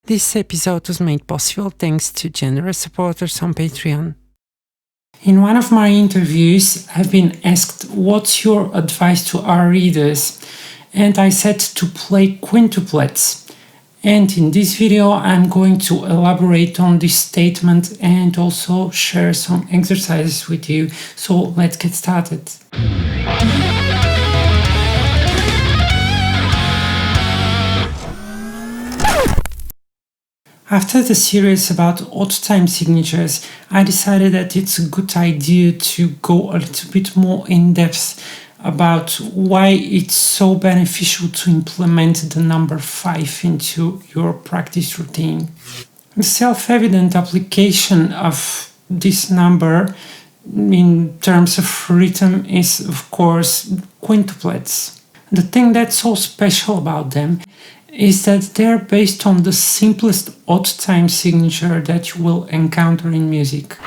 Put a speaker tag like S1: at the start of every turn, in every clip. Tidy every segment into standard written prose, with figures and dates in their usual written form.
S1: This episode was made possible thanks to generous supporters on Patreon. In one of my interviews, I've been asked what's your advice to our readers, and I said to play quintuplets. And in this video, I'm going to elaborate on this statement and also share some exercises with you. So let's get started. After the series about odd time signatures, I decided that it's a good idea to go a little bit more in depth about why it's so beneficial to implement the number 5 into your practice routine. The self-evident application of this number in terms of rhythm is, of course, quintuplets. The thing that's so special about them is that they're based on the simplest odd time signature that you will encounter in music.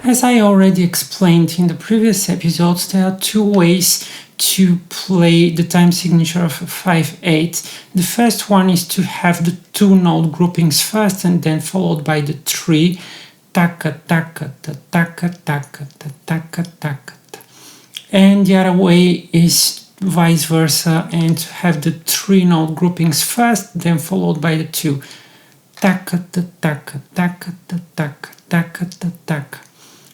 S1: As I already explained in the previous episodes, there are two ways to play the time signature of a 5/8. The first one is to have the two note groupings first and then followed by the 3. Taka taka ta taka taka ta taka taka. And the other way is vice versa, and have the 3 note groupings first, then followed by the 2. Taka ta taka taka ta taka taka ta taka.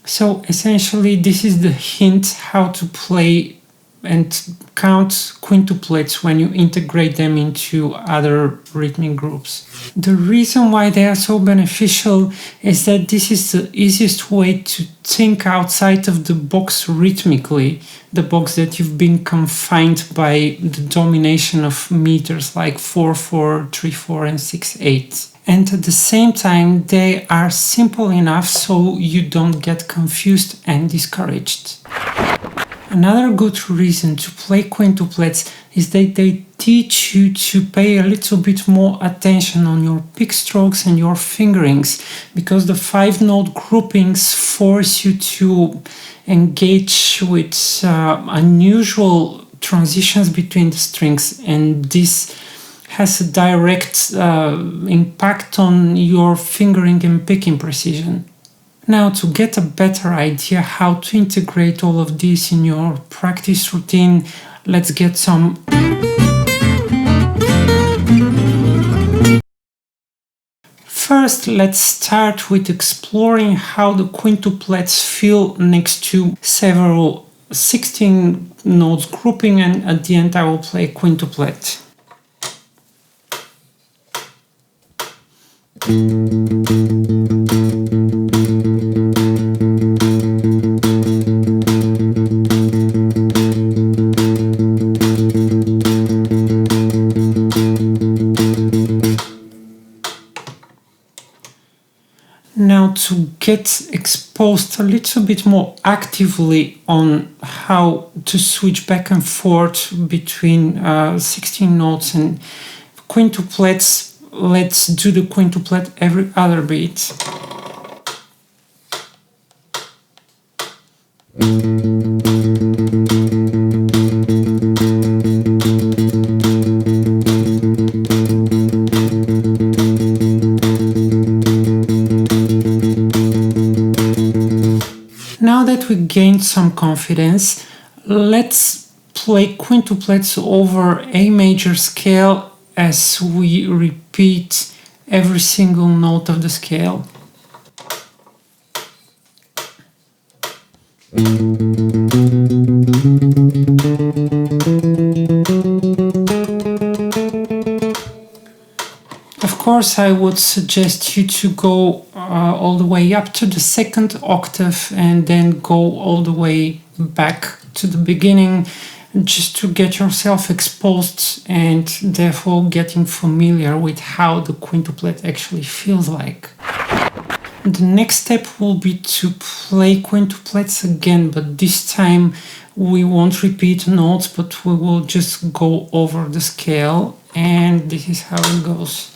S1: So essentially, this is the hint how to play and count quintuplets when you integrate them into other rhythmic groups. The reason why they are so beneficial is that this is the easiest way to think outside of the box rhythmically, the box that you've been confined by the domination of meters like 4/4, 3/4 and 6/8. And at the same time, they are simple enough so you don't get confused and discouraged. Another good reason to play quintuplets is that they teach you to pay a little bit more attention on your pick strokes and your fingerings, because the 5 note groupings force you to engage with unusual transitions between the strings, and this has a direct impact on your fingering and picking precision. Now, to get a better idea how to integrate all of this in your practice routine, let's get some. First, let's start with exploring how the quintuplets feel next to several 16 notes grouping, and at the end I will play a quintuplet. Now, to get exposed a little bit more actively on how to switch back and forth between 16 notes and quintuplets, let's do the quintuplet every other beat. Now that we gained some confidence, let's play quintuplets over A major scale as we repeat every single note of the scale. Of course, I would suggest you to go all the way up to the 2nd octave and then go all the way back to the beginning, just to get yourself exposed and therefore getting familiar with how the quintuplet actually feels like. The next step will be to play quintuplets again, but this time we won't repeat notes, but we will just go over the scale, and this is how it goes.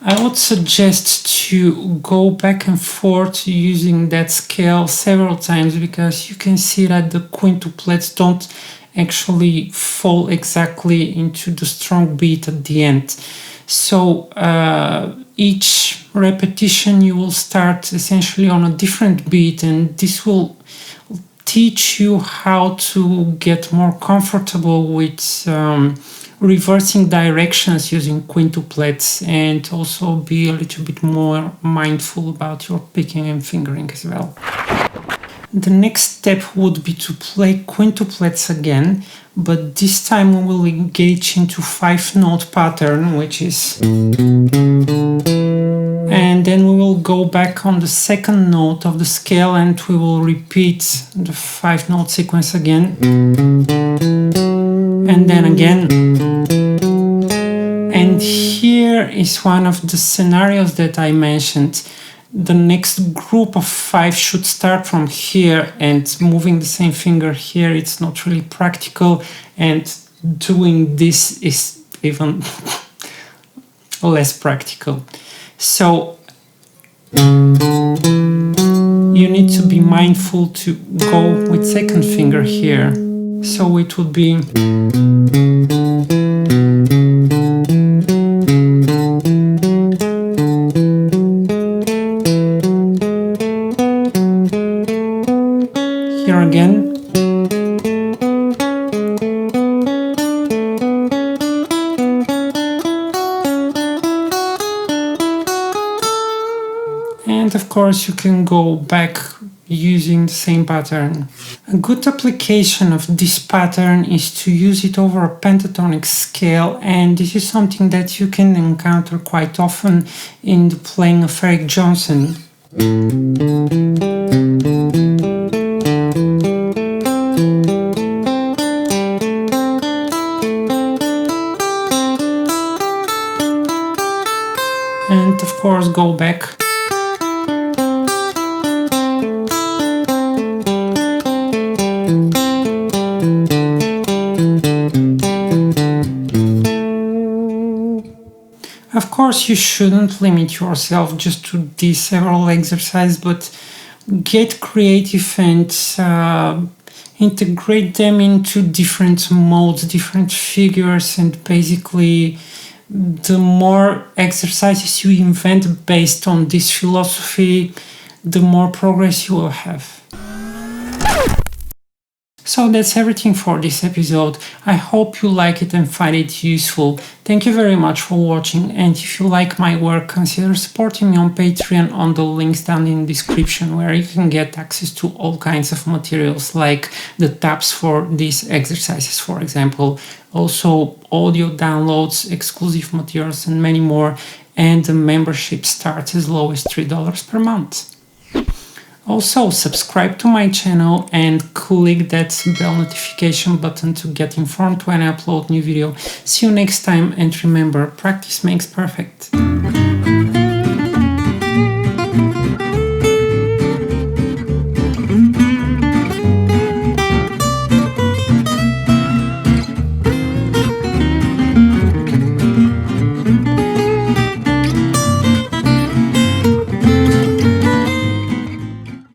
S1: I would would suggest to go back and forth using that scale several times, because you can see that the quintuplets don't actually fall exactly into the strong beat at the end. So each repetition you will start essentially on a different beat, and this will teach you how to get more comfortable with reversing directions using quintuplets, and also be a little bit more mindful about your picking and fingering as well. The next step would be to play quintuplets again, but this time we will engage into 5-note pattern, which is, and then we will go back on the second note of the scale and we will repeat the 5-note sequence again, and then again. And here is one of the scenarios that I mentioned. The next group of 5 should start from here, and moving the same finger here, it's not really practical, and doing this is even less practical. So you need to be mindful to go with second finger here. So it would be here again. And of course you can go back using the same pattern. A good application of this pattern is to use it over a pentatonic scale, and this is something that you can encounter quite often in the playing of Eric Johnson. And of course go back. Of course, you shouldn't limit yourself just to these several exercises, but get creative and integrate them into different modes, different figures, and basically the more exercises you invent based on this philosophy, the more progress you will have. So that's everything for this episode. I hope you like it and find it useful. Thank you very much for watching, and if you like my work, consider supporting me on Patreon on the links down in the description, where you can get access to all kinds of materials, like the tabs for these exercises, for example, also audio downloads, exclusive materials, and many more, and the membership starts as low as $3 per month. Also, subscribe to my channel and click that bell notification button to get informed when I upload new video. See you next time, and remember, practice makes perfect.